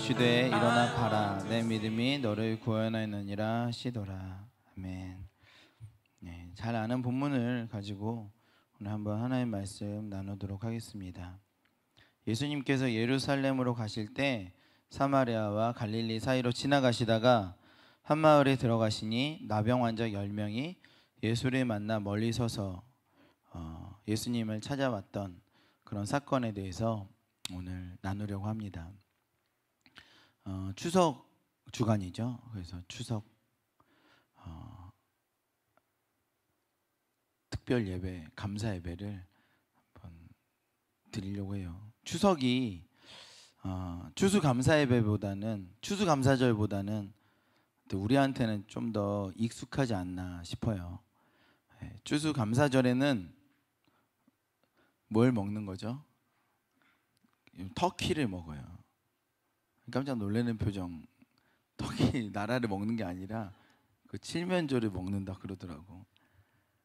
이르시되 일어나 가라 내 믿음이 너를 구원하였느니라 하시더라. 아멘. 네, 잘 아는 본문을 가지고 오늘 한번 하나의 말씀 나누도록 하겠습니다. 예수님께서 예루살렘으로 가실 때 사마리아와 갈릴리 사이로 지나가시다가 한 마을에 들어가시니 나병 환자 10명이 예수를 만나 멀리 서서 예수님을 찾아왔던 그런 사건에 대해서 오늘 나누려고 합니다. 추석 주간이죠. 그래서 추석 특별 예배, 감사 예배를 한번 드리려고 해요. 추석이 추수감사 예배보다는 추수감사절보다는 우리한테는 좀 더 익숙하지 않나 싶어요. 추수감사절에는 뭘 먹는 거죠? 터키를 먹어요. 깜짝 놀라는 표정. 터키 나라를 먹는 게 아니라 그 칠면조를 먹는다 그러더라고.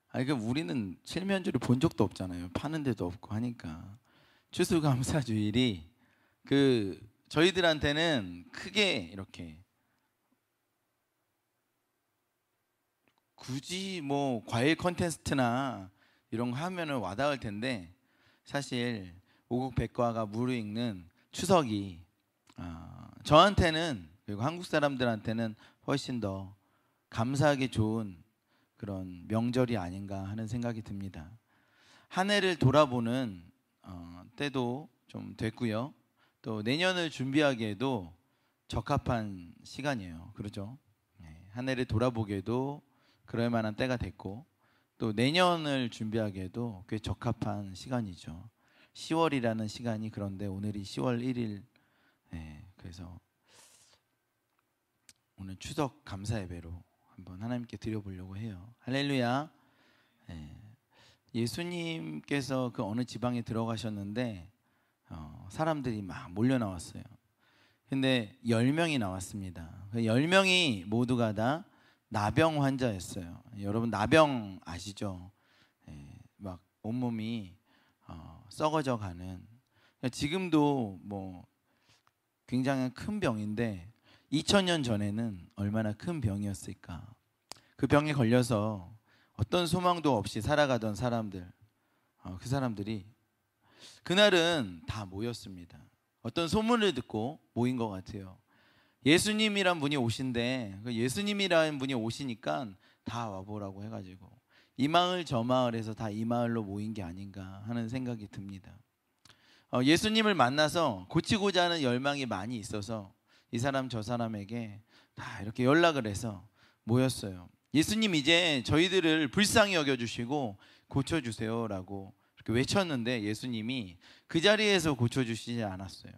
그러니까 우리는 칠면조를 본 적도 없잖아요. 파는 데도 없고 하니까. 추수감사주일이 저희들한테는 크게 이렇게 굳이 뭐 과일 콘테스트나 이런 거 하면은 와닿을 텐데, 사실 오국 백과가 무르익는 추석이 저한테는, 그리고 한국 사람들한테는 훨씬 더 감사하기 좋은 그런 명절이 아닌가 하는 생각이 듭니다. 한 해를 돌아보는 때도 좀 됐고요. 또 내년을 준비하기에도 적합한 시간이에요. 그렇죠? 한 해를 돌아보기에도 그럴 만한 때가 됐고, 또 내년을 준비하기에도 꽤 적합한 시간이죠. 10월이라는 시간이, 그런데 오늘이 10월 1일. 그래서 오늘 추석 감사 예배로 한번 하나님께 드려보려고 해요. 할렐루야. 예수님께서 그 어느 지방에 들어가셨는데 사람들이 막 몰려 나왔어요. 근데 10명이 나왔습니다. 10명이 모두가 다 나병 환자였어요. 여러분 나병 아시죠? 막 온몸이 썩어져 가는, 지금도 뭐 굉장히 큰 병인데 2000년 전에는 얼마나 큰 병이었을까. 그 병에 걸려서 어떤 소망도 없이 살아가던 사람들, 그 사람들이 그날은 다 모였습니다. 어떤 소문을 듣고 모인 것 같아요. 예수님이란 분이 오신대. 예수님이라는 분이 오시니까 다 와보라고 해가지고 이 마을 저 마을에서 다 이 마을로 모인 게 아닌가 하는 생각이 듭니다. 예수님을 만나서 고치고자 하는 열망이 많이 있어서 이 사람 저 사람에게 다 이렇게 연락을 해서 모였어요. 예수님, 이제 저희들을 불쌍히 여겨주시고 고쳐주세요라고 이렇게 외쳤는데 예수님이 그 자리에서 고쳐주시지 않았어요.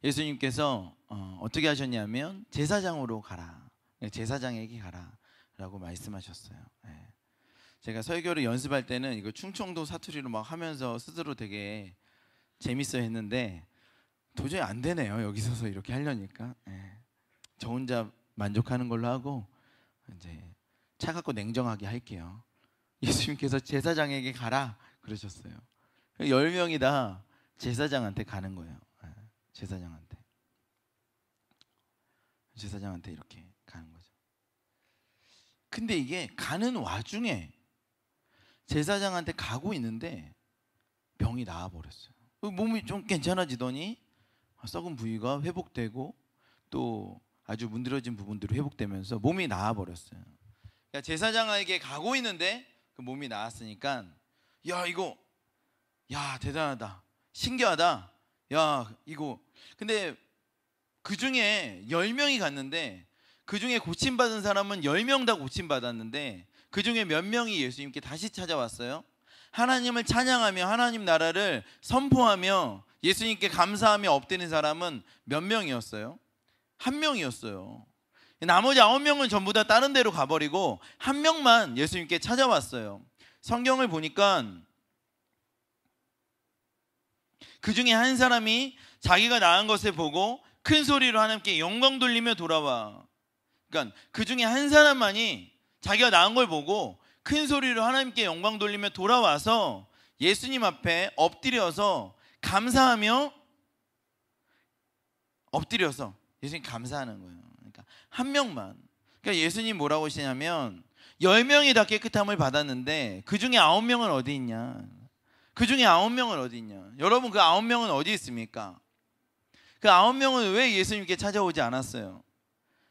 예수님께서 어떻게 하셨냐면 제사장으로 가라, 제사장에게 가라 라고 말씀하셨어요. 제가 설교를 연습할 때는 이거 충청도 사투리로 막 하면서 스스로 되게 재밌어 했는데 도저히 안 되네요. 여기 서서 이렇게 하려니까. 저 혼자 만족하는 걸로 하고 이제 차갑고 냉정하게 할게요. 예수님께서 제사장에게 가라 그러셨어요. 10명이 다 제사장한테 가는 거예요. 제사장한테 이렇게 가는 거죠. 근데 이게 가는 와중에 제사장한테 가고 있는데 병이 나아버렸어요. 몸이 좀 괜찮아지더니 썩은 부위가 회복되고 또 아주 문드러진 부분들이 회복되면서 몸이 나아버렸어요. 그러니까 제사장에게 가고 있는데 그 몸이 나았으니까 야 대단하다, 신기하다, 야 이거. 근데 그 중에 10명이 갔는데 그 중에 고침받은 사람은 10명 다 고침받았는데 그 중에 몇 명이 예수님께 다시 찾아왔어요. 하나님을 찬양하며 하나님 나라를 선포하며 예수님께 감사하며 엎드린 사람은 몇 명이었어요? 1명이었어요. 나머지 9명은 전부 다 다른 데로 가버리고 1명만 예수님께 찾아왔어요. 성경을 보니까 그 중에 한 사람이 자기가 나은 것을 보고 큰 소리로 하나님께 영광 돌리며 돌아와. 그러니까 그 중에 한 사람만이 자기가 나은 걸 보고 큰 소리로 하나님께 영광 돌리며 돌아와서 예수님 앞에 엎드려서 감사하며 엎드려서 예수님 감사하는 거예요. 그러니까 한 명만. 그러니까 예수님 뭐라고 하시냐면 10명이 다 깨끗함을 받았는데 그 중에 9명은 어디 있냐? 그 중에 9명은 어디 있냐? 여러분, 그 9명은 어디 있습니까? 그 9명은 왜 예수님께 찾아오지 않았어요?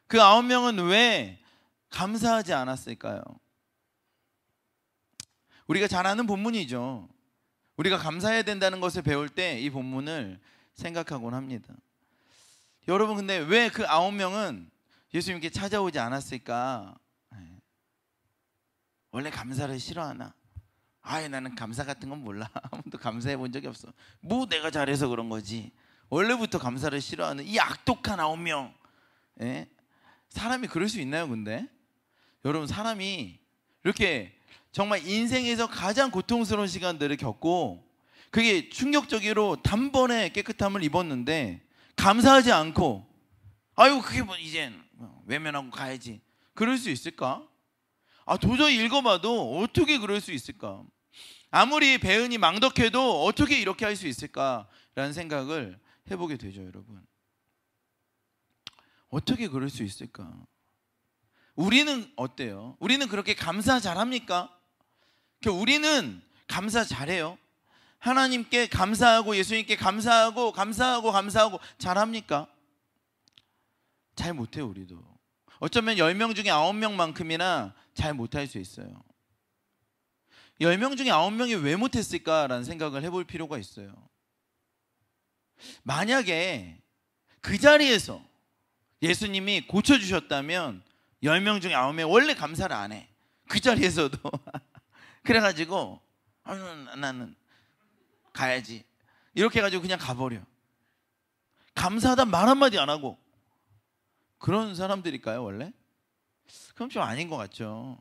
그 9명은 왜 감사하지 않았을까요? 우리가 잘 아는 본문이죠. 우리가 감사해야 된다는 것을 배울 때 이 본문을 생각하곤 합니다. 여러분, 근데 왜 그 9명은 예수님께 찾아오지 않았을까? 원래 감사를 싫어하나? 아예 나는 감사 같은 건 몰라. 아무도 감사해 본 적이 없어. 뭐 내가 잘해서 그런 거지. 원래부터 감사를 싫어하는 이 악독한 9명. 예? 사람이 그럴 수 있나요? 근데 여러분, 사람이 이렇게 정말 인생에서 가장 고통스러운 시간들을 겪고 그게 충격적으로 단번에 깨끗함을 입었는데 감사하지 않고 아유 그게 뭐 이젠 외면하고 가야지, 그럴 수 있을까? 도저히 읽어봐도 어떻게 그럴 수 있을까? 아무리 배은이 망덕해도 어떻게 이렇게 할 수 있을까라는 생각을 해보게 되죠. 여러분, 어떻게 그럴 수 있을까? 우리는 어때요? 우리는 그렇게 감사 잘합니까? 우리는 감사 잘해요? 하나님께 감사하고 예수님께 감사하고 잘합니까? 잘 못해요. 우리도 어쩌면 10명 중에 9명만큼이나 잘 못할 수 있어요. 10명 중에 9명이 왜 못했을까라는 생각을 해볼 필요가 있어요. 만약에 그 자리에서 예수님이 고쳐주셨다면 10명 중에 9명 원래 감사를 안 해. 그 자리에서도 그래가지고 나는 가야지 이렇게 해가지고 그냥 가버려. 감사하다 말 한마디 안 하고. 그런 사람들일까요 원래? 그럼 좀 아닌 것 같죠.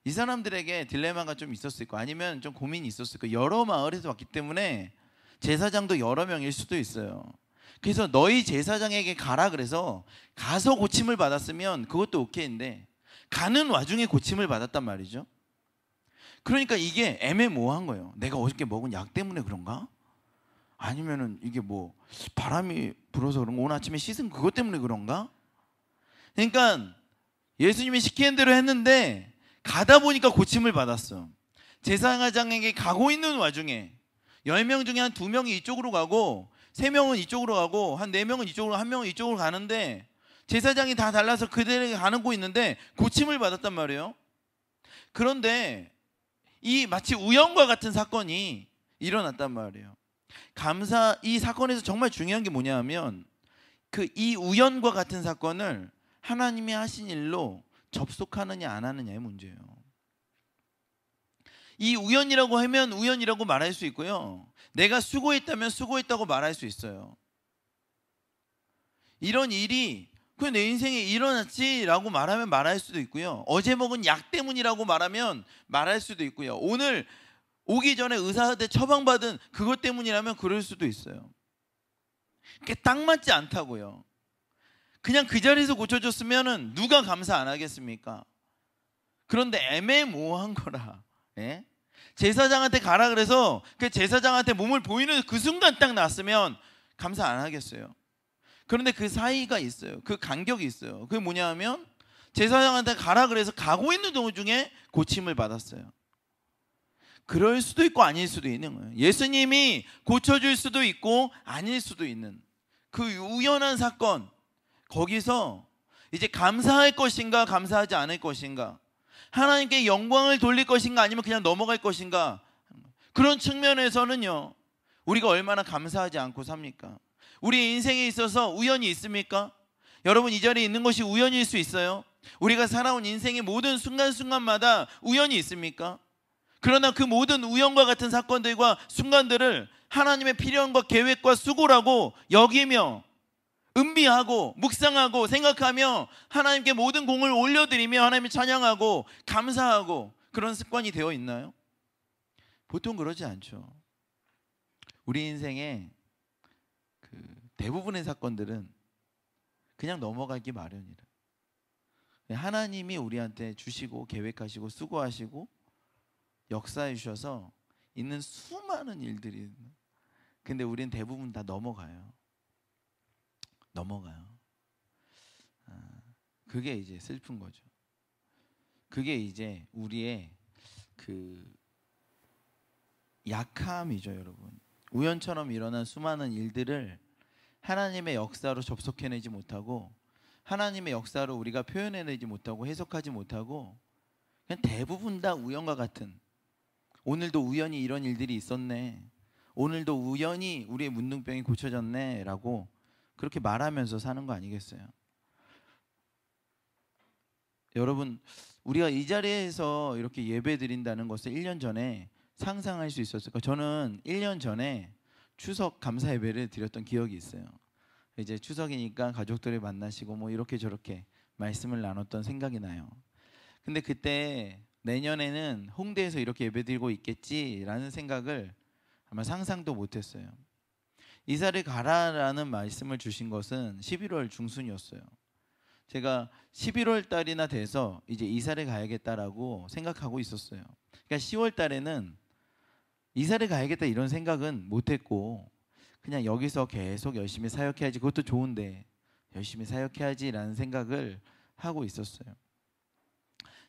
이 사람들에게 딜레마가 좀 있었을 거, 아니면 좀 고민이 있었을 거. 여러 마을에서 왔기 때문에 제사장도 여러 명일 수도 있어요. 그래서 너희 제사장에게 가라 그래서 가서 고침을 받았으면 그것도 오케이인데 가는 와중에 고침을 받았단 말이죠. 그러니까 이게 애매모호한 거예요. 내가 어저께 먹은 약 때문에 그런가? 아니면은 이게 뭐 바람이 불어서 그런 거, 오늘 아침에 씻은 그것 때문에 그런가? 그러니까 예수님이 시키는 대로 했는데 가다 보니까 고침을 받았어. 제사장에게 가고 있는 와중에 10명 중에 한 2명이 이쪽으로 가고 3명은 이쪽으로 가고 한 4명은 이쪽으로, 1명은 이쪽으로 가는데 제사장이 다 달라서 그들에게 가고 있는데 고침을 받았단 말이에요. 그런데 이 마치 우연과 같은 사건이 일어났단 말이에요. 이 사건에서 정말 중요한 게 뭐냐면 이 우연과 같은 사건을 하나님이 하신 일로 접속하느냐 안 하느냐의 문제예요. 이 우연이라고 하면 우연이라고 말할 수 있고요, 내가 수고했다면 수고했다고 말할 수 있어요. 이런 일이 그냥 내 인생에 일어났지라고 말하면 말할 수도 있고요, 어제 먹은 약 때문이라고 말하면 말할 수도 있고요, 오늘 오기 전에 의사한테 처방받은 그것 때문이라면 그럴 수도 있어요. 그게 딱 맞지 않다고요. 그냥 그 자리에서 고쳐줬으면 누가 감사 안 하겠습니까? 그런데 애매모호한 거라. 예? 제사장한테 가라 그래서 그 제사장한테 몸을 보이는 그 순간 딱 났으면 감사 안 하겠어요. 그런데 그 사이가 있어요. 그 간격이 있어요. 그게 뭐냐 하면 제사장한테 가라 그래서 가고 있는 도중에 고침을 받았어요. 그럴 수도 있고 아닐 수도 있는 거예요. 예수님이 고쳐줄 수도 있고 아닐 수도 있는 그 우연한 사건, 거기서 이제 감사할 것인가 감사하지 않을 것인가, 하나님께 영광을 돌릴 것인가 아니면 그냥 넘어갈 것인가, 그런 측면에서는요 우리가 얼마나 감사하지 않고 삽니까? 우리 인생에 있어서 우연이 있습니까? 여러분, 이 자리에 있는 것이 우연일 수 있어요? 우리가 살아온 인생의 모든 순간순간마다 우연이 있습니까? 그러나 그 모든 우연과 같은 사건들과 순간들을 하나님의 필요함과 계획과 수고라고 여기며 음미하고 묵상하고 생각하며 하나님께 모든 공을 올려드리며 하나님을 찬양하고 감사하고 그런 습관이 되어 있나요? 보통 그러지 않죠. 우리 인생의 대부분의 사건들은 그냥 넘어가기 마련이라. 하나님이 우리한테 주시고 계획하시고 수고하시고 역사해 주셔서 있는 수많은 일들이, 근데 우리는 대부분 다 넘어가요. 넘어가요. 그게 이제 슬픈 거죠. 그게 이제 우리의 그 약함이죠, 여러분. 우연처럼 일어난 수많은 일들을 하나님의 역사로 접속해내지 못하고, 하나님의 역사로 우리가 표현해내지 못하고, 해석하지 못하고, 그냥 대부분 다 우연과 같은, 오늘도 우연히 이런 일들이 있었네, 오늘도 우연히 우리의 문둥병이 고쳐졌네 라고 그렇게 말하면서 사는 거 아니겠어요? 여러분, 우리가 이 자리에서 이렇게 예배 드린다는 것을 1년 전에 상상할 수 있었을까? 저는 1년 전에 추석 감사 예배를 드렸던 기억이 있어요. 이제 추석이니까 가족들을 만나시고 뭐 이렇게 저렇게 말씀을 나눴던 생각이 나요. 근데 그때 내년에는 홍대에서 이렇게 예배 드리고 있겠지라는 생각을 아마 상상도 못했어요. 이사를 가라라는 말씀을 주신 것은 11월 중순이었어요. 제가 11월 달이나 돼서 이제 이사를 가야겠다라고 생각하고 있었어요. 그러니까 10월 달에는 이사를 가야겠다 이런 생각은 못했고, 그냥 여기서 계속 열심히 사역해야지, 그것도 좋은데 열심히 사역해야지라는 생각을 하고 있었어요.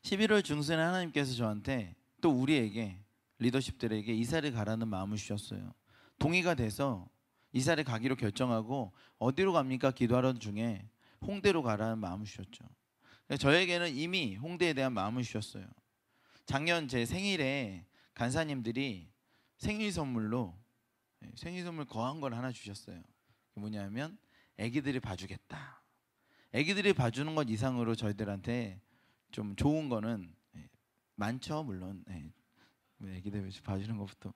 11월 중순에 하나님께서 저한테 또 우리에게, 리더십들에게 이사를 가라는 마음을 주셨어요. 동의가 돼서 이사를 가기로 결정하고 어디로 갑니까? 기도하던 중에 홍대로 가라는 마음을 주셨죠. 저에게는 이미 홍대에 대한 마음을 주셨어요. 작년 제 생일에 간사님들이 생일 선물로 생일 선물 거한 걸 하나 주셨어요. 그게 뭐냐면 애기들이 봐주겠다. 애기들이 봐주는 것 이상으로 저희들한테 좀 좋은 거는 많죠. 물론 애기들 봐주는 것부터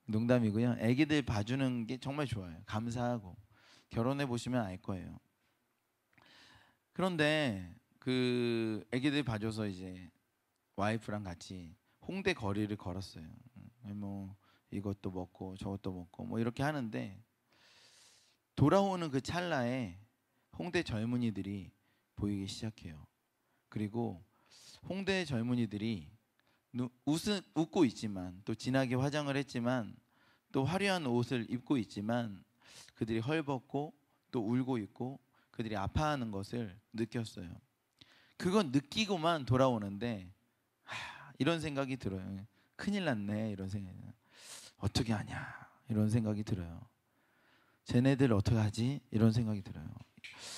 농담이고요. 애기들 봐주는 게 정말 좋아요. 감사하고 결혼해 보시면 알 거예요. 그런데 그 애기들 봐줘서 이제 와이프랑 같이 홍대 거리를 걸었어요. 뭐 이것도 먹고 저것도 먹고 뭐 이렇게 하는데, 돌아오는 그 찰나에 홍대 젊은이들이 보이기 시작해요. 그리고 홍대 젊은이들이 웃고 있지만, 또 진하게 화장을 했지만, 또 화려한 옷을 입고 있지만 그들이 헐벗고 또 울고 있고 그들이 아파하는 것을 느꼈어요. 그건 느끼고만 돌아오는데 이런 생각이 들어요. 큰일 났네 이런 생각이. 어떻게 하냐 이런 생각이 들어요. 쟤네들 어떻게 하지 이런 생각이 들어요.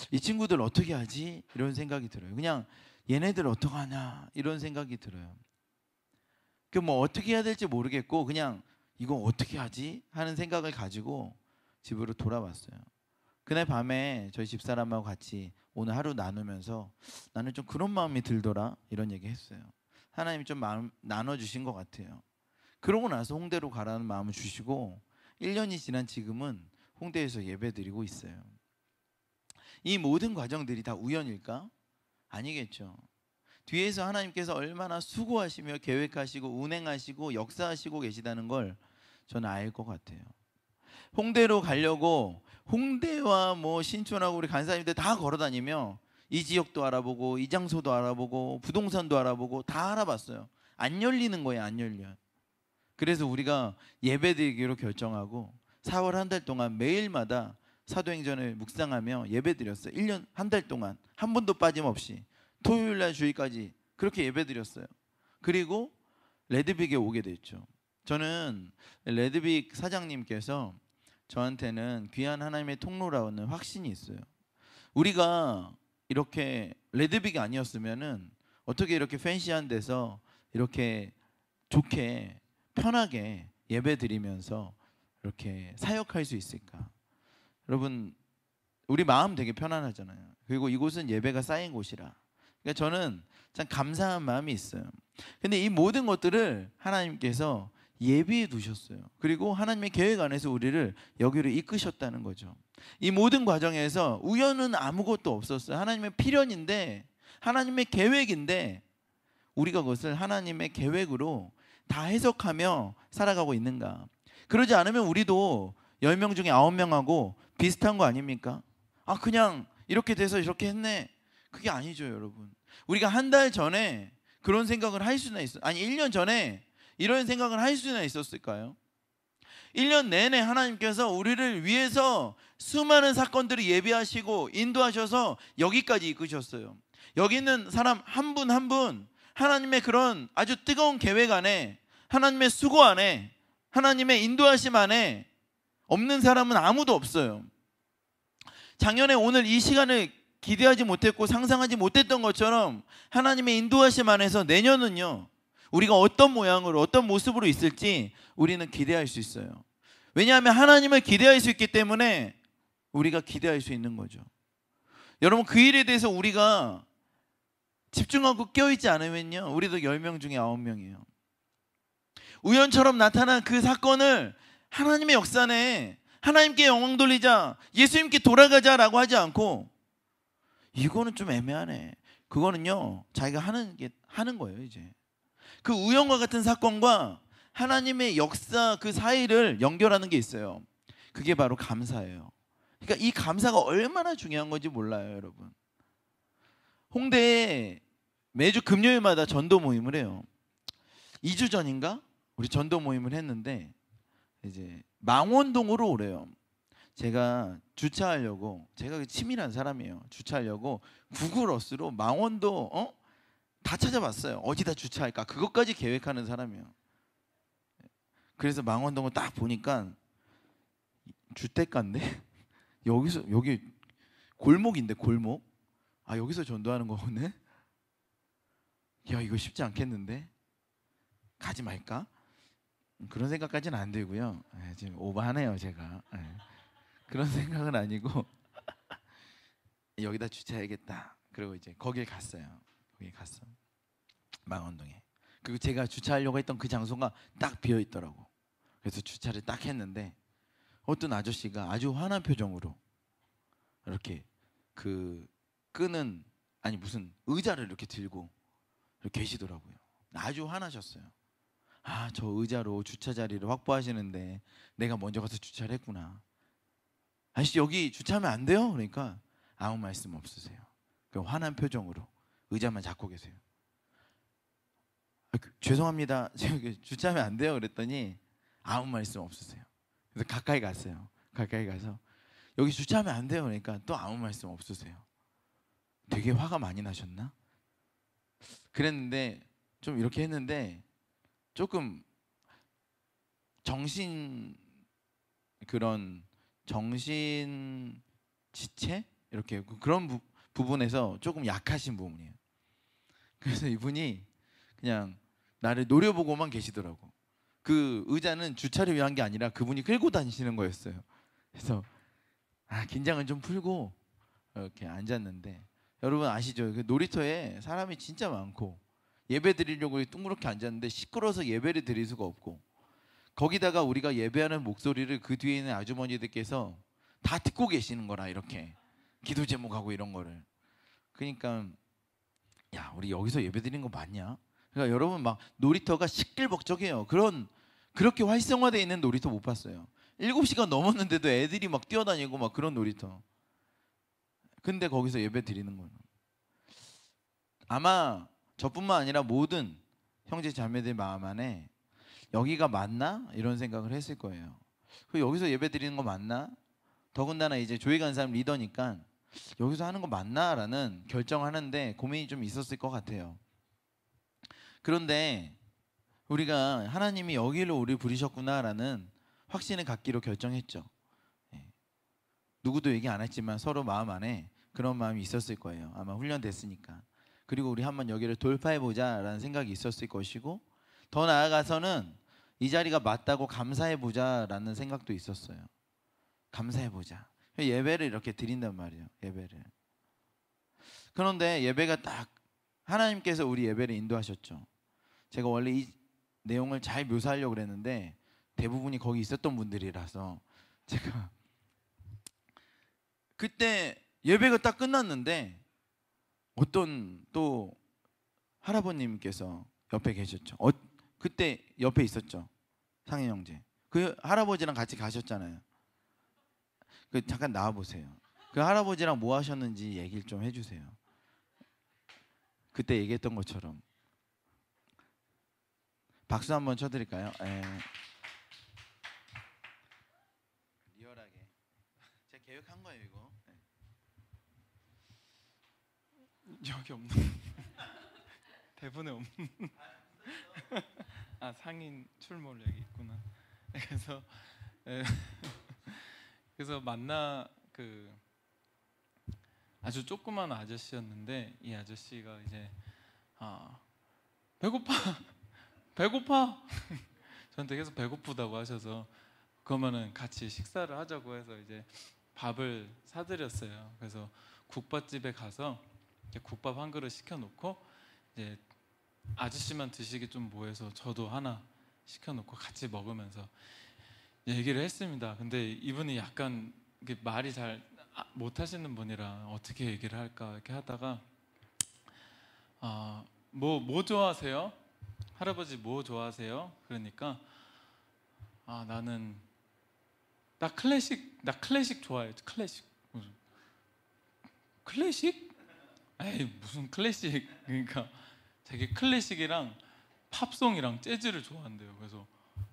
이 친구들 어떻게 하지 이런 생각이 들어요. 그냥 얘네들 어떻게 하냐 이런 생각이 들어요. 그 뭐 어떻게 해야 될지 모르겠고 그냥 이거 어떻게 하지 하는 생각을 가지고 집으로 돌아왔어요. 그날 밤에 저희 집사람하고 같이 오늘 하루 나누면서 나는 좀 그런 마음이 들더라 이런 얘기 했어요. 하나님이 좀 마음 나눠주신 것 같아요. 그러고 나서 홍대로 가라는 마음을 주시고 1년이 지난 지금은 홍대에서 예배드리고 있어요. 이 모든 과정들이 다 우연일까? 아니겠죠. 뒤에서 하나님께서 얼마나 수고하시며 계획하시고 운행하시고 역사하시고 계시다는 걸 저는 알 것 같아요. 홍대로 가려고 홍대와 뭐 신촌하고 우리 간사님들 다 걸어다니며 이 지역도 알아보고 이 장소도 알아보고 부동산도 알아보고 다 알아봤어요. 안 열리는 거예요. 안 열려요. 그래서 우리가 예배드리기로 결정하고 4월 한 달 동안 매일마다 사도행전을 묵상하며 예배드렸어요. 1년 한 달 동안 한 번도 빠짐없이 토요일날 주일까지 그렇게 예배드렸어요. 그리고 레드빅에 오게 됐죠. 저는 레드빅 사장님께서 저한테는 귀한 하나님의 통로라는 확신이 있어요. 우리가 이렇게 레드빅이 아니었으면은 어떻게 이렇게 팬시한 데서 이렇게 좋게 편하게 예배드리면서 이렇게 사역할 수 있을까? 여러분, 우리 마음 되게 편안하잖아요. 그리고 이곳은 예배가 쌓인 곳이라. 그러니까 저는 참 감사한 마음이 있어요. 근데 이 모든 것들을 하나님께서 예비해 두셨어요. 그리고 하나님의 계획 안에서 우리를 여기로 이끄셨다는 거죠. 이 모든 과정에서 우연은 아무것도 없었어요. 하나님의 필연인데, 하나님의 계획인데 우리가 그것을 하나님의 계획으로 다 해석하며 살아가고 있는가? 그러지 않으면 우리도 10명 중에 9명하고 비슷한 거 아닙니까? 아, 그냥 이렇게 돼서 이렇게 했네. 그게 아니죠, 여러분. 우리가 한 달 전에 그런 생각을 할 수나 있어요. 아니, 1년 전에 이런 생각을 할 수나 있었을까요? 1년 내내 하나님께서 우리를 위해서 수많은 사건들을 예비하시고 인도하셔서 여기까지 이끄셨어요. 여기 있는 사람 한 분 한 분 하나님의 그런 아주 뜨거운 계획 안에, 하나님의 수고 안에, 하나님의 인도하심 안에 없는 사람은 아무도 없어요. 작년에 오늘 이 시간을 기대하지 못했고 상상하지 못했던 것처럼 하나님의 인도하심 안에서 내년은요, 우리가 어떤 모양으로 어떤 모습으로 있을지 우리는 기대할 수 있어요. 왜냐하면 하나님을 기대할 수 있기 때문에 우리가 기대할 수 있는 거죠. 여러분, 그 일에 대해서 우리가 집중하고 껴있지 않으면요, 우리도 10명 중에 9명이에요. 우연처럼 나타난 그 사건을 하나님의 역사 안에 하나님께 영광 돌리자, 예수님께 돌아가자라고 하지 않고, 이거는 좀 애매하네, 그거는요 자기가 하는 거예요. 이제 그 우연과 같은 사건과 하나님의 역사 그 사이를 연결하는 게 있어요. 그게 바로 감사예요. 그러니까 이 감사가 얼마나 중요한 건지 몰라요, 여러분. 홍대에 매주 금요일마다 전도 모임을 해요. 2주 전인가 우리 전도 모임을 했는데 이제 망원동으로 오래요. 제가 주차하려고, 제가 치밀한 사람이에요. 주차하려고 구글 어스로 망원도 다 찾아봤어요. 어디다 주차할까, 그것까지 계획하는 사람이에요. 그래서 망원동을 딱 보니까 주택가인데 여기 골목인데, 골목. 아, 여기서 전도하는 거네. 야, 이거 쉽지 않겠는데 가지 말까, 그런 생각까지는 안 들고요. 지금 오버하네요 제가. 그런 생각은 아니고 여기다 주차해야겠다. 그리고 이제 거길 갔어요. 거기 갔어, 망원동에. 그리고 제가 주차하려고 했던 그 장소가 딱 비어 있더라고. 그래서 주차를 딱 했는데 어떤 아저씨가 아주 환한 표정으로 이렇게 그 끄는, 아니 무슨 의자를 이렇게 들고 이렇게 계시더라고요. 아주 화나셨어요. 아, 저 의자로 주차 자리를 확보하시는데 내가 먼저 가서 주차를 했구나. 아저씨, 여기 주차하면 안 돼요? 그러니까 아무 말씀 없으세요. 그 환한 표정으로 의자만 잡고 계세요. 죄송합니다, 저기 주차하면 안 돼요. 그랬더니 아무 말씀 없으세요. 그래서 가까이 갔어요. 가까이 가서 여기 주차하면 안 돼요. 그러니까 또 아무 말씀 없으세요. 되게 화가 많이 나셨나? 그랬는데 좀 이렇게 했는데 조금 그런 정신 지체, 이렇게 그런 부분에서 조금 약하신 부분이에요. 그래서 이분이 그냥 나를 노려보고만 계시더라고. 그 의자는 주차를 위한 게 아니라 그분이 끌고 다니시는 거였어요. 그래서 긴장을 좀 풀고 이렇게 앉았는데, 여러분 아시죠? 그 놀이터에 사람이 진짜 많고 예배 드리려고 둥그렇게 앉았는데 시끄러워서 예배를 드릴 수가 없고, 거기다가 우리가 예배하는 목소리를 그 뒤에 있는 아주머니들께서 다 듣고 계시는 거라, 이렇게 기도 제목하고 이런 거를. 그러니까 야, 우리 여기서 예배 드리는 거 맞냐? 그러니까 여러분, 막 놀이터가 시끌벅적해요. 그렇게 활성화되어 있는 놀이터 못 봤어요. 7시간 넘었는데도 애들이 막 뛰어다니고 막 그런 놀이터. 근데 거기서 예배 드리는 거예요. 아마 저뿐만 아니라 모든 형제 자매들 마음 안에 여기가 맞나? 이런 생각을 했을 거예요. 여기서 예배 드리는 거 맞나? 더군다나 이제 교회 간 사람 리더니까 여기서 하는 거 맞나? 라는 결정하는데 고민이 좀 있었을 것 같아요. 그런데 우리가 하나님이 여기로 우리 부르셨구나 라는 확신을 갖기로 결정했죠. 누구도 얘기 안 했지만 서로 마음 안에 그런 마음이 있었을 거예요. 아마 훈련됐으니까. 그리고 우리 한번 여기를 돌파해보자 라는 생각이 있었을 것이고, 더 나아가서는 이 자리가 맞다고 감사해보자 라는 생각도 있었어요. 감사해보자. 예배를 이렇게 드린단 말이에요. 예배를. 그런데 예배가 딱 하나님께서 우리 예배를 인도하셨죠. 제가 원래 이 내용을 잘 묘사하려고 그랬는데 대부분이 거기 있었던 분들이라서 제가 그때 예배가 딱 끝났는데 어떤 또 할아버님께서 옆에 계셨죠. 그때 옆에 있었죠, 상현 형제. 그 할아버지랑 같이 가셨잖아요. 잠깐 나와 보세요. 그 할아버지랑 뭐 하셨는지 얘기를 좀 해주세요. 그때 얘기했던 것처럼. 박수 한번 쳐드릴까요? 계획한 거예요 이거. 여기 없는 대본에 없는 상인 출몰 여기 있구나. 그래서 만나 아주 조그만 아저씨였는데 이 아저씨가 이제 배고파 저한테 계속 배고프다고 하셔서 그러면은 같이 식사를 하자고 해서 이제 밥을 사드렸어요. 그래서 국밥집에 가서 이제 국밥 한 그릇 시켜놓고 이제 아저씨만 드시기 좀 뭐해서 저도 하나 시켜놓고 같이 먹으면서 얘기를 했습니다. 근데 이분이 약간 말이 잘 못하시는 분이라 어떻게 얘기를 할까 이렇게 하다가 뭐 좋아하세요? 할아버지 뭐 좋아하세요? 그러니까 나는 나 클래식 좋아해. 클래식? 에이 무슨 클래식. 그러니까 자기 클래식이랑 팝송이랑 재즈를 좋아한대요. 그래서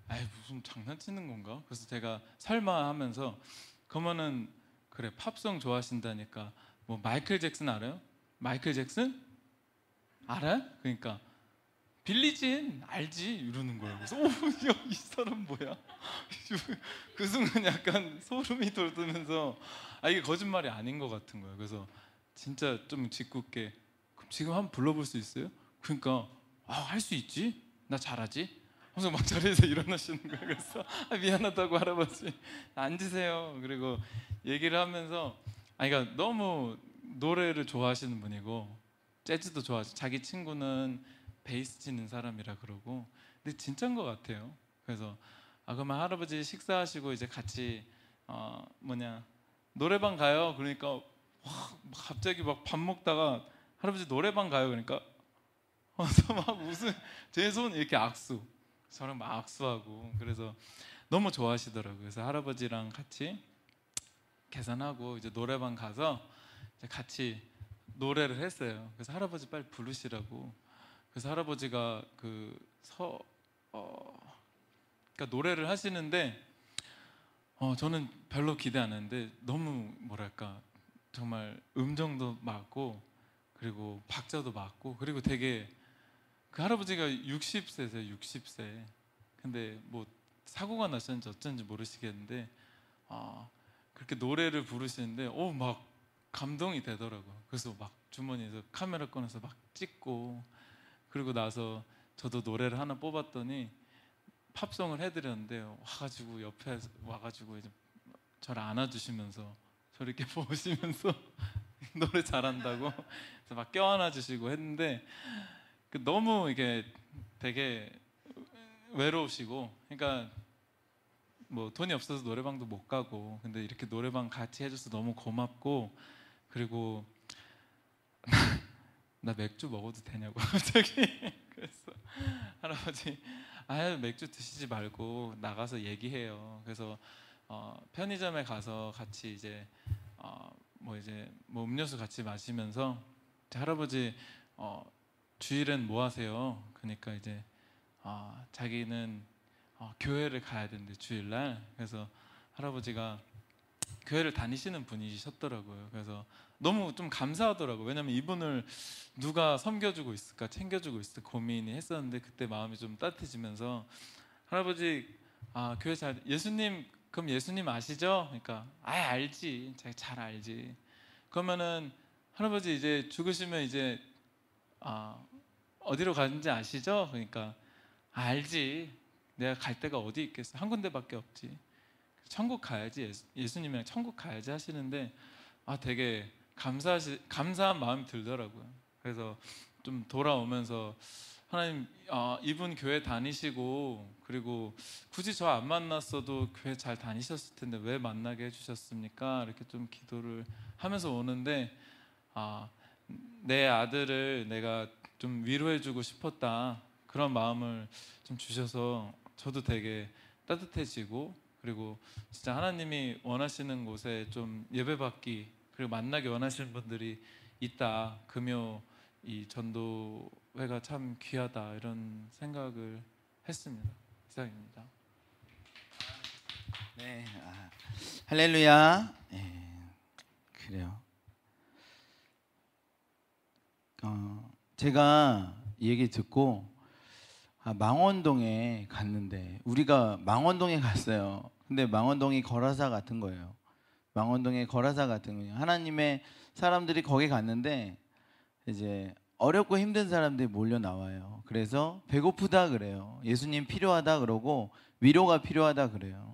에이 무슨 장난치는 건가? 그래서 제가 설마 하면서 그러면은 그래 팝송 좋아하신다니까 뭐 마이클 잭슨 알아요? 마이클 잭슨? 알아요? 그러니까 빌리진 알지 이러는 거예요. 그래서 이 사람 뭐야? 그 순간 약간 소름이 돋으면서 이게 거짓말이 아닌 것 같은 거예요. 그래서 진짜 좀 짓궂게 그럼 지금 한번 불러볼 수 있어요? 그러니까 할 수 있지? 나 잘하지? 하면서 막 자리에서 일어나시는 거예요. 그래서 미안하다고 할아버지 앉으세요. 그리고 얘기를 하면서 그러니까 너무 노래를 좋아하시는 분이고 재즈도 좋아하시고 자기 친구는 베이스 치는 사람이라 그러고 근데 진짜인 것 같아요. 그래서 그러면 할아버지 식사하시고 이제 같이 노래방 가요. 그러니까 갑자기 막 밥 먹다가 할아버지 노래방 가요. 그러니까 막 무슨 제 손 이렇게 악수 저랑 막 악수하고 그래서 너무 좋아하시더라고요. 그래서 할아버지랑 같이 계산하고 이제 노래방 가서 이제 같이 노래를 했어요. 그래서 할아버지 빨리 부르시라고. 그래서 할아버지가 그러니까 노래를 하시는데 저는 별로 기대 안 했는데 너무 뭐랄까 정말 음정도 맞고 그리고 박자도 맞고 그리고 되게 그 할아버지가 60세세요. 60세. 근데 뭐 사고가 나셨는지 어쩐지 모르시겠는데 그렇게 노래를 부르시는데 막 감동이 되더라고요. 그래서 막 주머니에서 카메라 꺼내서 막 찍고 그리고 나서 저도 노래를 하나 뽑았더니 팝송을 해드렸는데 와가지고 옆에 와가지고 이제 저를 안아주시면서 저를 이렇게 보시면서 노래 잘한다고 그래서 막 껴안아주시고 했는데 너무 이게 되게 외로우시고 그러니까 뭐 돈이 없어서 노래방도 못 가고 근데 이렇게 노래방 같이 해줘서 너무 고맙고 그리고 나 맥주 먹어도 되냐고 갑자기 그래서 할아버지 맥주 드시지 말고 나가서 얘기해요. 그래서 편의점에 가서 같이 이제 뭐 음료수 같이 마시면서 할아버지 주일엔 뭐 하세요? 그러니까 이제 자기는 교회를 가야 되는데 주일날 그래서 할아버지가 교회를 다니시는 분이셨더라고요. 그래서 너무 좀 감사하더라고요. 왜냐면 이분을 누가 섬겨주고 있을까 챙겨주고 있을까 고민이 했었는데 그때 마음이 좀 따뜻해지면서 할아버지 교회 그럼 예수님 아시죠? 그러니까 알지 자기 잘 알지. 그러면은 할아버지 이제 죽으시면 이제 어디로 가는지 아시죠? 그러니까 알지 내가 갈 데가 어디 있겠어 한 군데밖에 없지 천국 가야지 예수님이랑 천국 가야지 하시는데 되게 감사한 마음이 들더라고요. 그래서 좀 돌아오면서 하나님 이분 교회 다니시고 그리고 굳이 저 안 만났어도 교회 잘 다니셨을 텐데 왜 만나게 해주셨습니까? 이렇게 좀 기도를 하면서 오는데 내 아들을 내가 좀 위로해주고 싶었다 그런 마음을 좀 주셔서 저도 되게 따뜻해지고 그리고 진짜 하나님이 원하시는 곳에 좀 예배받기 그리고 만나기 원하시는 분들이 있다. 금요 이 전도회가 참 귀하다 이런 생각을 했습니다. 이상입니다. 네, 할렐루야. 네. 그래요. 제가 이 얘기 듣고 망원동에 갔는데, 우리가 망원동에 갔어요. 근데 망원동이 거라사 같은 거예요. 망원동의 거라사 같은 거예요. 하나님의 사람들이 거기 갔는데 이제 어렵고 힘든 사람들이 몰려 나와요. 그래서 배고프다 그래요. 예수님 필요하다 그러고 위로가 필요하다 그래요.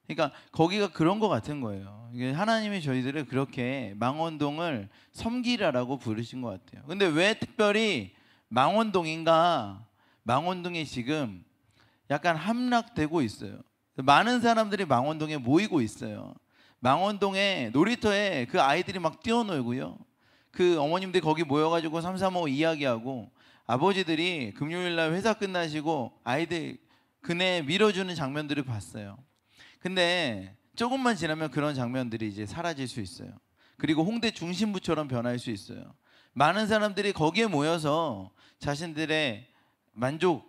그러니까 거기가 그런 것 같은 거예요. 이게 하나님이 저희들을 그렇게 망원동을 섬기라라고 부르신 것 같아요. 근데 왜 특별히 망원동인가? 망원동이 지금 약간 함락되고 있어요. 많은 사람들이 망원동에 모이고 있어요. 망원동에 놀이터에 그 아이들이 막 뛰어놀고요. 그 어머님들 거기 모여가지고 삼삼오오 이야기하고, 아버지들이 금요일날 회사 끝나시고 아이들 그네 밀어주는 장면들을 봤어요. 근데 조금만 지나면 그런 장면들이 이제 사라질 수 있어요. 그리고 홍대 중심부처럼 변할 수 있어요. 많은 사람들이 거기에 모여서 자신들의 만족,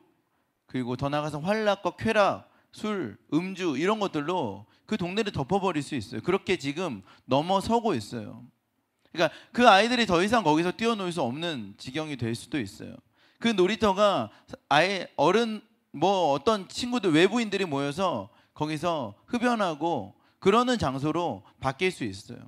그리고 더 나아가서 환락과 쾌락, 술, 음주 이런 것들로 그 동네를 덮어버릴 수 있어요. 그렇게 지금 넘어서고 있어요. 그러니까 그 아이들이 더 이상 거기서 뛰어놀 수 없는 지경이 될 수도 있어요. 그 놀이터가 아예 어른 어떤 친구들, 외부인들이 모여서 거기서 흡연하고 그러는 장소로 바뀔 수 있어요.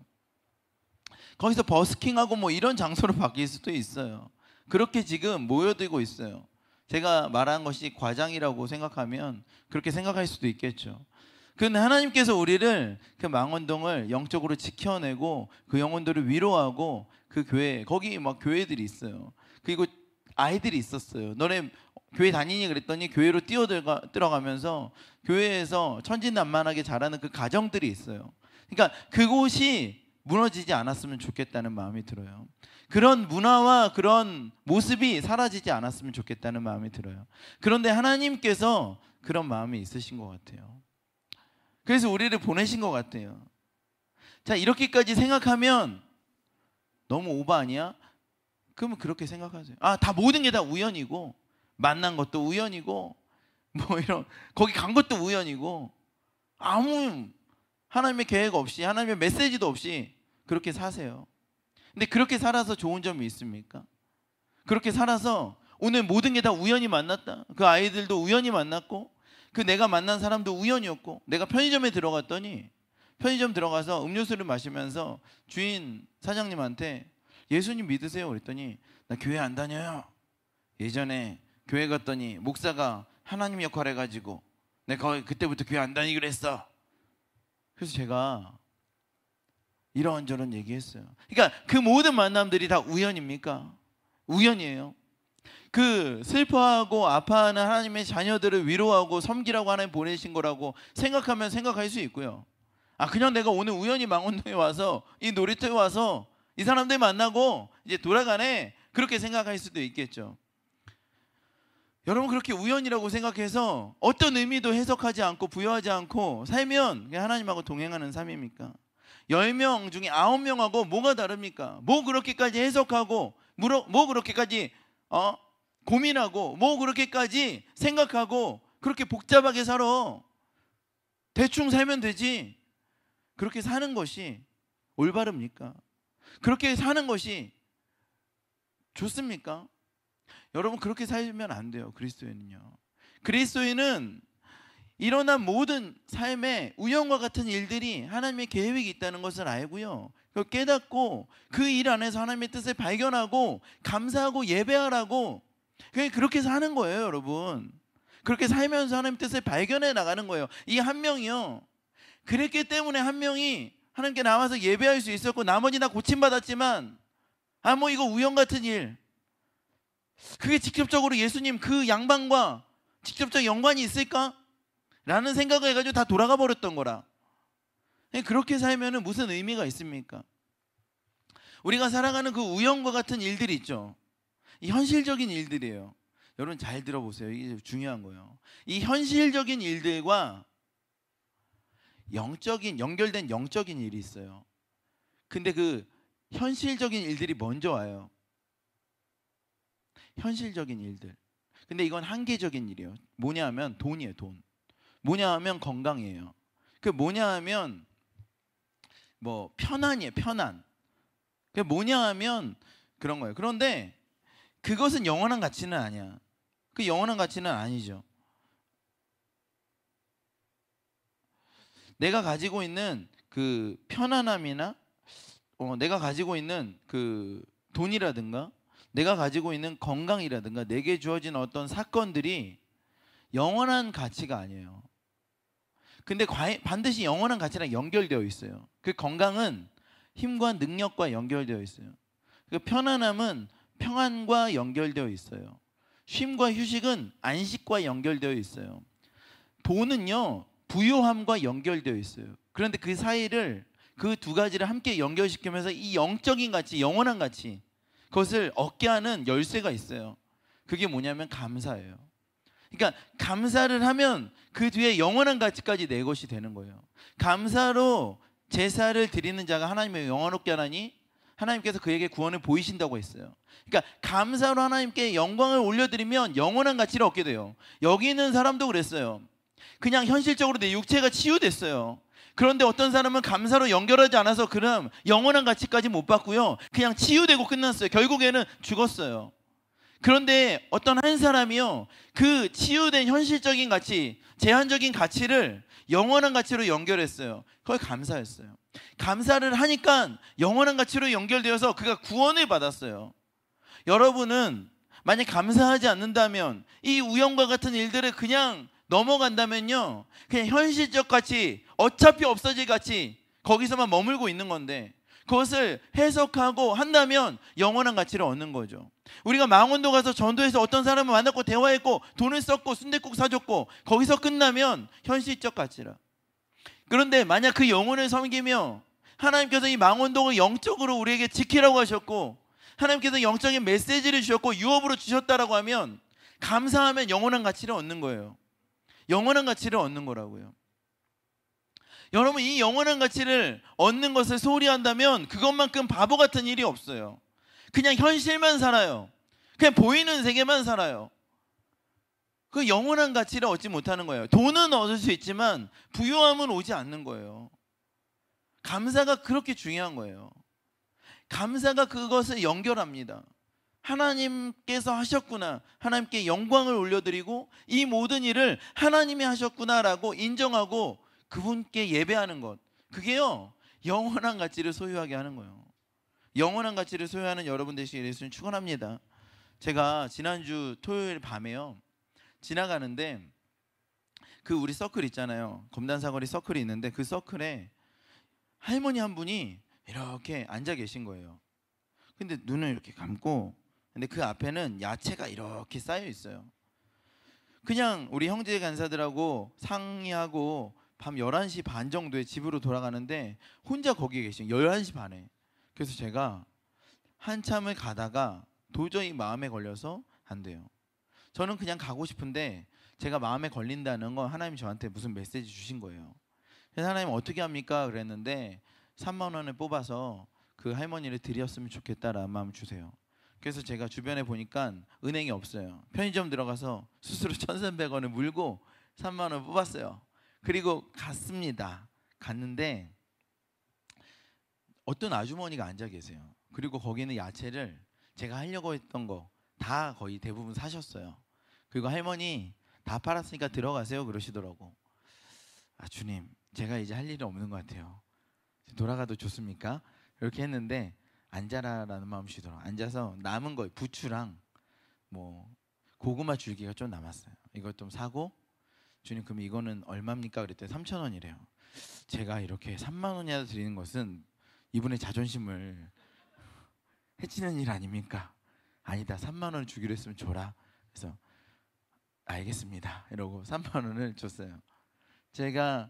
거기서 버스킹하고 이런 장소로 바뀔 수도 있어요. 그렇게 지금 모여들고 있어요. 제가 말한 것이 과장이라고 생각하면 그렇게 생각할 수도 있겠죠. 그런데 하나님께서 우리를 그 망원동을 영적으로 지켜내고 그 영혼들을 위로하고, 그 교회, 거기 막 교회들이 있어요. 그리고 아이들이 있었어요. 너네 교회 다니니 그랬더니 교회로 뛰어들어가면서 교회에서 천진난만하게 자라는 그 가정들이 있어요. 그러니까 그곳이 무너지지 않았으면 좋겠다는 마음이 들어요. 그런 문화와 그런 모습이 사라지지 않았으면 좋겠다는 마음이 들어요. 그런데 하나님께서 그런 마음이 있으신 것 같아요. 그래서 우리를 보내신 것 같아요. 자, 이렇게까지 생각하면 너무 오버 아니야? 그러면 그렇게 생각하세요. 다 모든 게 다 우연이고, 만난 것도 우연이고, 이런 거기 간 것도 우연이고, 아무 하나님의 계획 없이, 하나님의 메시지도 없이 그렇게 사세요. 근데 그렇게 살아서 좋은 점이 있습니까? 그렇게 살아서 오늘 모든 게 다 우연히 만났다. 그 아이들도 우연히 만났고, 그 내가 만난 사람도 우연이었고, 내가 편의점에 들어갔더니 편의점 들어가서 음료수를 마시면서 주인 사장님한테 예수님 믿으세요? 그랬더니 나 교회 안 다녀요. 예전에 교회 갔더니 목사가 하나님 역할 해가지고 내가 그때부터 교회 안 다니기로 했어. 그래서 제가 이런저런 얘기했어요. 그러니까 그 모든 만남들이 다 우연입니까? 우연이에요. 그 슬퍼하고 아파하는 하나님의 자녀들을 위로하고 섬기라고 하나님 보내신 거라고 생각하면 생각할 수 있고요. 그냥 내가 오늘 우연히 망원동에 와서 이 놀이터에 와서 이 사람들 만나고 이제 돌아가네, 그렇게 생각할 수도 있겠죠. 여러분, 그렇게 우연이라고 생각해서 어떤 의미도 해석하지 않고 부여하지 않고 살면 그냥 하나님하고 동행하는 삶입니까? 10명 중에 9명하고 뭐가 다릅니까? 뭐 그렇게까지 해석하고 뭐 그렇게까지 고민하고 뭐 그렇게까지 생각하고 그렇게 복잡하게 살아. 대충 살면 되지. 그렇게 사는 것이 올바릅니까? 그렇게 사는 것이 좋습니까? 여러분, 그렇게 살면 안 돼요. 그리스도인은요. 그리스도인은 일어난 모든 삶에 우연과 같은 일들이 하나님의 계획이 있다는 것을 알고요, 그걸 깨닫고 그 일 안에서 하나님의 뜻을 발견하고 감사하고 예배하라고, 그렇게 사는 거예요. 여러분, 그렇게 살면서 하나님의 뜻을 발견해 나가는 거예요. 이 한 명이요, 그랬기 때문에 한 명이 하나님께 나와서 예배할 수 있었고, 나머지 다 고침받았지만 이거 우연 같은 일, 그게 직접적으로 예수님 그 양반과 직접적 연관이 있을까? 라는 생각을 해가지고 다 돌아가 버렸던 거라. 그렇게 살면 무슨 의미가 있습니까? 우리가 살아가는 그 우연과 같은 일들이 있죠. 이 현실적인 일들이에요. 여러분 잘 들어보세요. 이게 중요한 거예요. 이 현실적인 일들과 연결된 영적인 일이 있어요. 근데 그 현실적인 일들이 먼저 와요. 현실적인 일들. 근데 이건 한계적인 일이에요. 뭐냐 하면 돈이에요. 돈. 뭐냐 하면 건강이에요. 그 뭐냐 하면 뭐 편안이에요. 편안. 그게 뭐냐 하면 그런 거예요. 그런데 그것은 영원한 가치는 아니야. 그 영원한 가치는 아니죠. 내가 가지고 있는 그 편안함이나 내가 가지고 있는 그 돈이라든가 내가 가지고 있는 건강이라든가 내게 주어진 어떤 사건들이 영원한 가치가 아니에요. 근데 반드시 영원한 가치랑 연결되어 있어요. 그 건강은 힘과 능력과 연결되어 있어요. 그 편안함은 평안과 연결되어 있어요. 쉼과 휴식은 안식과 연결되어 있어요. 돈은요 부요함과 연결되어 있어요. 그런데 그 사이를 그 두 가지를 함께 연결시키면서 이 영적인 가치, 영원한 가치, 그것을 얻게 하는 열쇠가 있어요. 그게 뭐냐면 감사예요. 그러니까 감사를 하면 그 뒤에 영원한 가치까지 내 것이 되는 거예요. 감사로 제사를 드리는 자가 하나님의 영원롭게 하나니 하나님께서 그에게 구원을 보이신다고 했어요. 그러니까 감사로 하나님께 영광을 올려드리면 영원한 가치를 얻게 돼요. 여기 있는 사람도 그랬어요. 그냥 현실적으로 내 육체가 치유됐어요. 그런데 어떤 사람은 감사로 연결하지 않아서 그럼 영원한 가치까지 못 받고요, 그냥 치유되고 끝났어요. 결국에는 죽었어요. 그런데 어떤 한 사람이요, 그 치유된 현실적인 가치, 제한적인 가치를 영원한 가치로 연결했어요. 그걸 감사했어요. 감사를 하니까 영원한 가치로 연결되어서 그가 구원을 받았어요. 여러분은 만약 감사하지 않는다면, 이 우연과 같은 일들을 그냥 넘어간다면요, 그냥 현실적 가치, 어차피 없어질 가치, 거기서만 머물고 있는 건데, 그것을 해석하고 한다면 영원한 가치를 얻는 거죠. 우리가 망원도 가서 전도해서 어떤 사람을 만났고 대화했고 돈을 썼고 순댓국 사줬고 거기서 끝나면 현실적 가치라. 그런데 만약 그 영혼을 섬기며 하나님께서 이 망원동을 영적으로 우리에게 지키라고 하셨고 하나님께서 영적인 메시지를 주셨고 유업으로 주셨다라고 하면, 감사하면 영원한 가치를 얻는 거예요. 영원한 가치를 얻는 거라고요. 여러분, 이 영원한 가치를 얻는 것을 소홀히 한다면 그것만큼 바보 같은 일이 없어요. 그냥 현실만 살아요. 그냥 보이는 세계만 살아요. 그 영원한 가치를 얻지 못하는 거예요. 돈은 얻을 수 있지만 부유함은 오지 않는 거예요. 감사가 그렇게 중요한 거예요. 감사가 그것을 연결합니다. 하나님께서 하셨구나, 하나님께 영광을 올려드리고 이 모든 일을 하나님이 하셨구나라고 인정하고 그분께 예배하는 것, 그게요 영원한 가치를 소유하게 하는 거예요. 영원한 가치를 소유하는 여러분 되시길 예수님 축원합니다. 제가 지난주 토요일 밤에요 지나가는데 그 우리 서클 있잖아요, 검단사거리 서클이 있는데 그 서클에 할머니 한 분이 이렇게 앉아 계신 거예요. 근데 눈을 이렇게 감고, 근데 그 앞에는 야채가 이렇게 쌓여 있어요. 그냥 우리 형제 간사들하고 상의하고 밤 11시 반 정도에 집으로 돌아가는데 혼자 거기에 계신 11시 반에. 그래서 제가 한참을 가다가 도저히 마음에 걸려서 안 돼요. 저는 그냥 가고 싶은데 제가 마음에 걸린다는 건 하나님이 저한테 무슨 메시지 주신 거예요. 그래서 하나님 어떻게 합니까? 그랬는데 3만 원을 뽑아서 그 할머니를 드렸으면 좋겠다라는 마음을 주세요. 그래서 제가 주변에 보니까 은행이 없어요. 편의점 들어가서 스스로 1,300원을 물고 3만 원을 뽑았어요. 그리고 갔습니다. 갔는데 어떤 아주머니가 앉아 계세요. 그리고 거기는 야채를 제가 하려고 했던 거 다 거의 대부분 사셨어요. 그리고 할머니 다 팔았으니까 들어가세요 그러시더라고. 아 주님, 제가 이제 할 일이 없는 것 같아요. 돌아가도 좋습니까? 이렇게 했는데 앉아라라는 마음이 주더라고. 앉아서 남은 거 부추랑 뭐 고구마 줄기가 좀 남았어요. 이걸 좀 사고, 주님 그럼 이거는 얼마입니까? 그랬더니 3,000원이래요. 제가 이렇게 3만 원이라도 드리는 것은 이분의 자존심을 해치는 일 아닙니까? 아니다, 3만 원 주기로 했으면 줘라. 그래서 알겠습니다 이러고 3만 원을 줬어요. 제가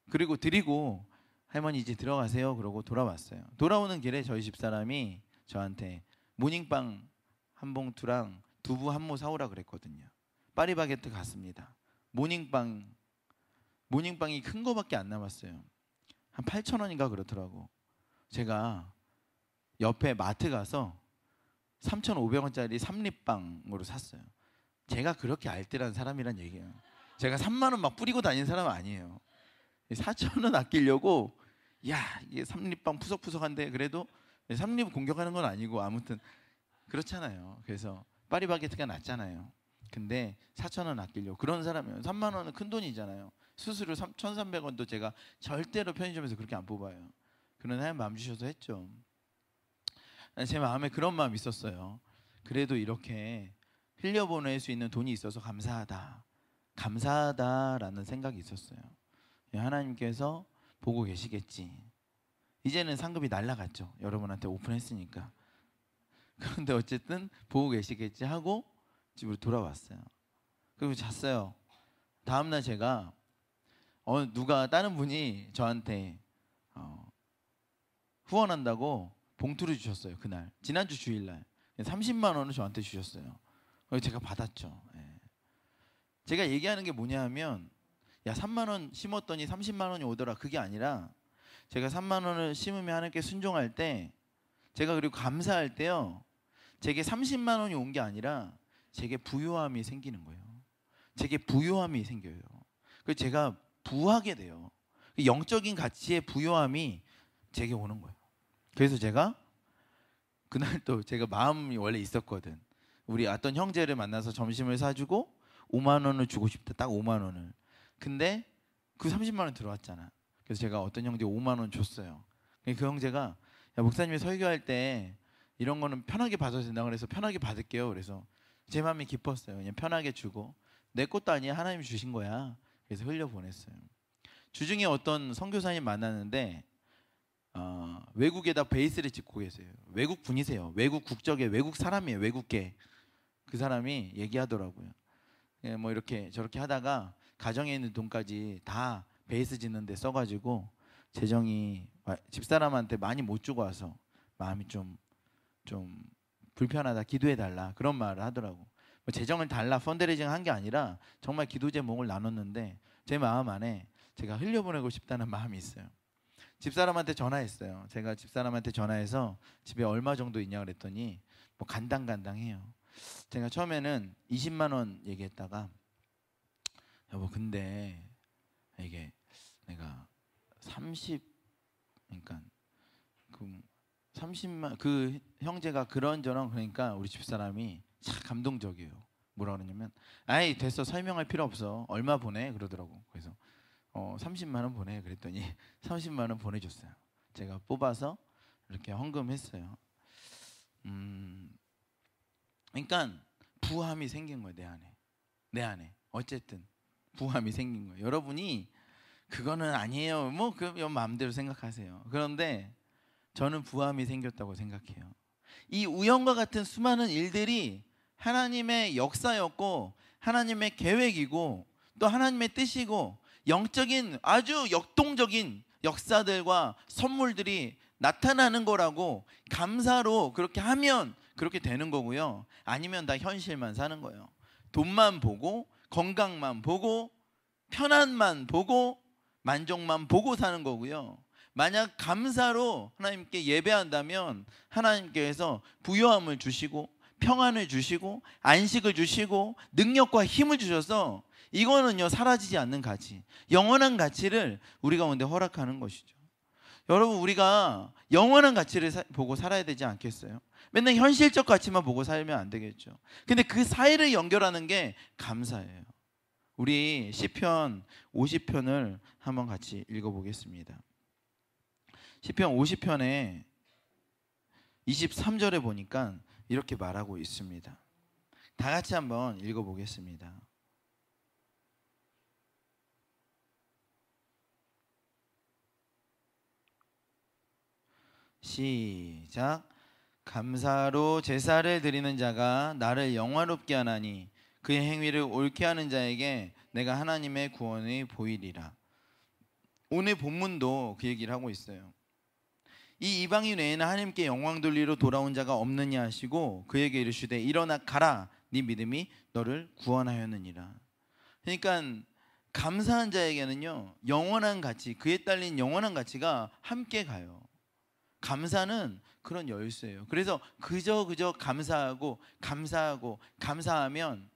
그리고 드리고 할머니 이제 들어가세요 그러고 돌아왔어요. 돌아오는 길에 저희 집사람이 저한테 모닝빵 한 봉투랑 두부 한 모 사오라 그랬거든요. 파리바게뜨 갔습니다. 모닝빵이 큰 거밖에 안 남았어요. 한 8,000원인가 그렇더라고. 제가 옆에 마트 가서 3,500원짜리 삼립빵으로 샀어요. 제가 그렇게 알뜰한 사람이란 얘기예요. 제가 3만 원 막 뿌리고 다니는 사람은 아니에요. 4,000원 아끼려고 야, 이게 삼립방 푸석푸석한데 그래도 삼립 공격하는 건 아니고 아무튼 그렇잖아요. 그래서 파리바게트가 낫잖아요. 근데 4,000원 아끼려고 그런 사람이면 3만 원은 큰 돈이잖아요. 수수료 1,300원도 제가 절대로 편의점에서 그렇게 안 뽑아요. 그런 하나님 마음 주셔서 했죠. 제 마음에 그런 마음이 있었어요. 그래도 이렇게 흘려보낼 수 있는 돈이 있어서 감사하다라는 생각이 있었어요. 하나님께서 보고 계시겠지. 이제는 상급이 날라갔죠. 여러분한테 오픈했으니까. 그런데 어쨌든 보고 계시겠지 하고 집으로 돌아왔어요. 그리고 잤어요. 다음날 제가 누가 다른 분이 저한테 후원한다고 봉투를 주셨어요. 그날 지난주 주일날 30만 원을 저한테 주셨어요. 그래서 제가 받았죠. 제가 얘기하는 게 뭐냐 하면 야 3만 원 심었더니 30만 원이 오더라. 그게 아니라 제가 3만 원을 심으면 하나님께 순종할 때 제가 그리고 감사할 때요. 제게 30만 원이 온 게 아니라 제게 부요함이 생기는 거예요. 제게 부요함이 생겨요. 그래서 제가 부하게 돼요. 영적인 가치의 부요함이 제게 오는 거예요. 그래서 제가 그날 또 제가 마음이 원래 있었거든. 우리 어떤 형제를 만나서 점심을 사주고 5만 원을 주고 싶다. 딱 5만 원을. 근데 그 30만 원 들어왔잖아. 그래서 제가 어떤 형제 5만 원 줬어요. 그 형제가 야, 목사님이 설교할 때 이런 거는 편하게 받아도 된다고 그래서 편하게 받을게요. 그래서 제 마음이 기뻤어요. 그냥 편하게 주고 내 것도 아니야. 하나님이 주신 거야. 그래서 흘려보냈어요. 주중에 어떤 선교사님 만났는데 외국에다 베이스를 짓고 계세요. 외국 분이세요. 외국 국적의 외국 사람이에요. 외국계. 그 사람이 얘기하더라고요. 뭐 이렇게 저렇게 하다가 가정에 있는 돈까지 다 베이스 짓는 데 써가지고 재정이 집사람한테 많이 못 주고 와서 마음이 좀 불편하다. 기도해달라. 그런 말을 하더라고. 뭐 재정을 달라 펀드레이징 한 게 아니라 정말 기도 제목을 나눴는데 제 마음 안에 제가 흘려보내고 싶다는 마음이 있어요. 집사람한테 전화했어요. 제가 집사람한테 전화해서 집에 얼마 정도 있냐 그랬더니 뭐 간당간당해요. 제가 처음에는 20만 원 얘기했다가 여보 근데 이게 내가 30 30만 그 형제가 그런저런 그러니까 우리 집사람이 참 감동적이에요. 뭐라 그러냐면 아이 됐어 설명할 필요 없어 얼마 보내 그러더라고. 그래서 30만 원 보내 그랬더니 30만 원 보내줬어요. 제가 뽑아서 이렇게 헌금했어요. 그러니까 부함이 생긴 거예요. 내 안에 어쨌든 부함이 생긴 거예요. 여러분이 그거는 아니에요. 뭐 그 마음대로 생각하세요. 그런데 저는 부함이 생겼다고 생각해요. 이 우연과 같은 수많은 일들이 하나님의 역사였고 하나님의 계획이고 또 하나님의 뜻이고 영적인 아주 역동적인 역사들과 선물들이 나타나는 거라고 감사로 그렇게 하면 그렇게 되는 거고요. 아니면 다 현실만 사는 거예요. 돈만 보고 건강만 보고 편안만 보고 만족만 보고 사는 거고요. 만약 감사로 하나님께 예배한다면 하나님께서 부요함을 주시고 평안을 주시고 안식을 주시고 능력과 힘을 주셔서 이거는요 사라지지 않는 가치, 영원한 가치를 우리 가운데 허락하는 것이죠. 여러분 우리가 영원한 가치를 보고 살아야 되지 않겠어요? 맨날 현실적 가치만 보고 살면 안 되겠죠. 근데 그 사이를 연결하는 게 감사예요. 우리 시편 50편을 한번 같이 읽어보겠습니다. 시편 50편에 23절에 보니까 이렇게 말하고 있습니다. 다 같이 한번 읽어보겠습니다. 시작. 감사로 제사를 드리는 자가 나를 영화롭게 하나니 그의 행위를 옳게 하는 자에게 내가 하나님의 구원이 보이리라. 오늘 본문도 그 얘기를 하고 있어요. 이 이방인 외에는 하나님께 영광 돌리러 돌아온 자가 없느냐 하시고 그에게 이르시되 일어나 가라 네 믿음이 너를 구원하였느니라. 그러니까 감사한 자에게는요 영원한 가치, 그에 딸린 영원한 가치가 함께 가요. 감사는 그런 열쇠예요. 그래서 그저 감사하고 감사하면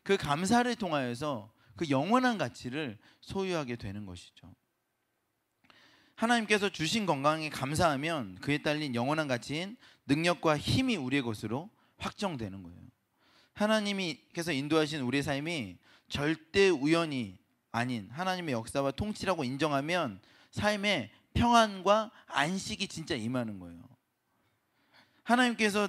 그 감사를 통하여서 그 영원한 가치를 소유하게 되는 것이죠. 하나님께서 주신 건강에 감사하면 그에 딸린 영원한 가치인 능력과 힘이 우리의 것으로 확정되는 거예요. 하나님께서 인도하신 우리의 삶이 절대 우연이 아닌 하나님의 역사와 통치라고 인정하면 삶에 평안과 안식이 진짜 임하는 거예요. 하나님께서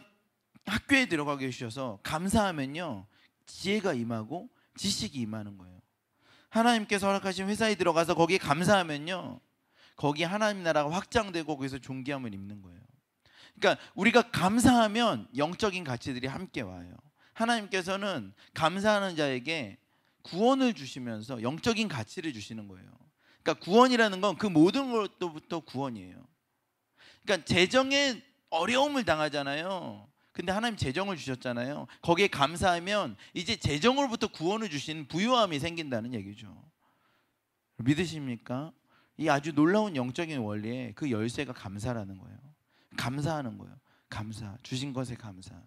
학교에 들어가게 해주셔서 감사하면요, 지혜가 임하고 지식이 임하는 거예요. 하나님께서 허락하신 회사에 들어가서 거기에 감사하면요, 거기 하나님 나라가 확장되고 거기서 존귀함을 입는 거예요. 그러니까 우리가 감사하면 영적인 가치들이 함께 와요. 하나님께서는 감사하는 자에게 구원을 주시면서 영적인 가치를 주시는 거예요. 그러니까 구원이라는 건 그 모든 것부터 구원이에요. 그러니까 재정에 어려움을 당하잖아요. 근데 하나님 재정을 주셨잖아요. 거기에 감사하면 이제 재정으로부터 구원을 주시는 부유함이 생긴다는 얘기죠. 믿으십니까? 이 아주 놀라운 영적인 원리에 그 열쇠가 감사라는 거예요. 감사하는 거예요. 감사, 주신 것에 감사.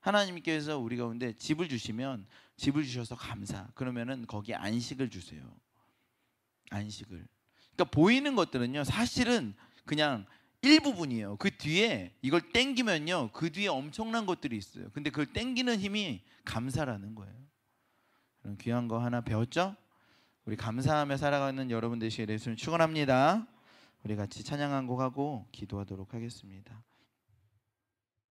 하나님께서 우리 가운데 집을 주시면 집을 주셔서 감사. 그러면은 거기에 안식을 주세요. 안식을. 그러니까 보이는 것들은요, 사실은 그냥 일부분이에요. 그 뒤에 이걸 땡기면요, 그 뒤에 엄청난 것들이 있어요. 근데 그걸 땡기는 힘이 감사라는 거예요. 그럼 귀한 거 하나 배웠죠? 우리 감사하며 살아가는 여러분 되시기를 예수님 축원합니다. 우리 같이 찬양 한 곡 하고 기도하도록 하겠습니다.